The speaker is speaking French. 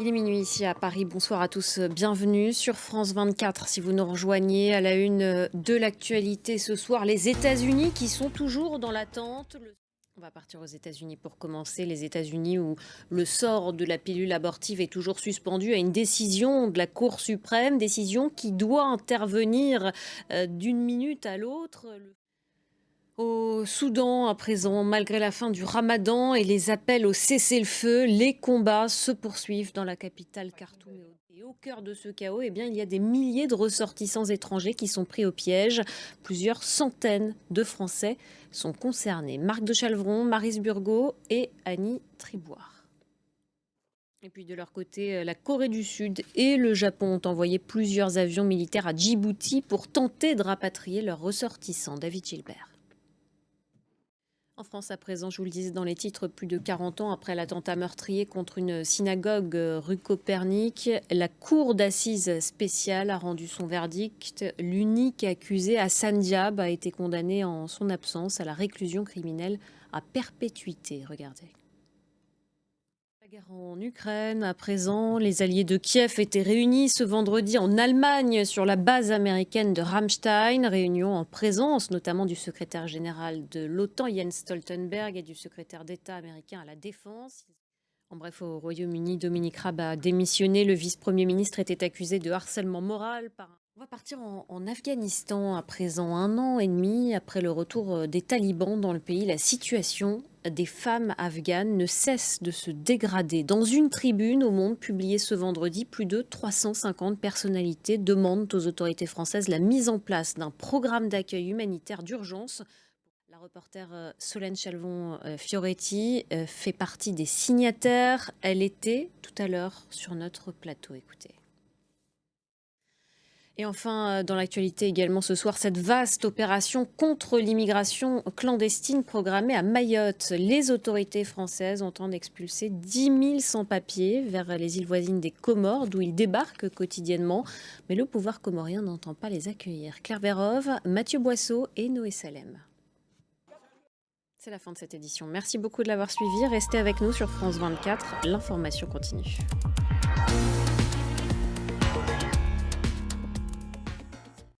Il est minuit ici à Paris. Bonsoir à tous. Bienvenue sur France 24. Si vous nous rejoignez à la une de l'actualité ce soir, les États-Unis qui sont toujours dans l'attente. On va partir aux États-Unis pour commencer. Les États-Unis où le sort de la pilule abortive est toujours suspendu à une décision de la Cour suprême, décision qui doit intervenir d'une minute à l'autre. Au Soudan, à présent, malgré la fin du Ramadan et les appels au cessez-le-feu, les combats se poursuivent dans la capitale Khartoum. Et au cœur de ce chaos, eh bien, il y a des milliers de ressortissants étrangers qui sont pris au piège. Plusieurs centaines de Français sont concernés. Marc de Chalvron, Maryse Burgot et Annie Triboire. Et puis de leur côté, la Corée du Sud et le Japon ont envoyé plusieurs avions militaires à Djibouti pour tenter de rapatrier leurs ressortissants. David Gilbert. En France, à présent, je vous le disais dans les titres, plus de 40 ans après l'attentat meurtrier contre une synagogue rue Copernic, la cour d'assises spéciale a rendu son verdict. L'unique accusé, Hassan Diab, a été condamné en son absence à la réclusion criminelle à perpétuité. Regardez. La guerre en Ukraine, à présent, les alliés de Kiev étaient réunis ce vendredi en Allemagne sur la base américaine de Ramstein, réunion en présence notamment du secrétaire général de l'OTAN Jens Stoltenberg et du secrétaire d'État américain à la Défense. En bref, au Royaume-Uni, Dominique Raab a démissionné. Le vice-premier ministre était accusé de harcèlement moral par... On va partir en Afghanistan à présent, 1 an et demi après le retour des talibans dans le pays. La situation des femmes afghanes ne cesse de se dégrader. Dans une tribune au Monde publiée ce vendredi, plus de 350 personnalités demandent aux autorités françaises la mise en place d'un programme d'accueil humanitaire d'urgence. La reporter Solène Chalvon-Fioretti fait partie des signataires. Elle était tout à l'heure sur notre plateau. Écoutez. Et enfin, dans l'actualité également ce soir, cette vaste opération contre l'immigration clandestine programmée à Mayotte. Les autorités françaises entendent expulser 10 000 sans-papiers vers les îles voisines des Comores, d'où ils débarquent quotidiennement. Mais le pouvoir comorien n'entend pas les accueillir. Claire Vérove, Mathieu Boisseau et Noé Salem. C'est la fin de cette édition. Merci beaucoup de l'avoir suivi. Restez avec nous sur France 24. L'information continue.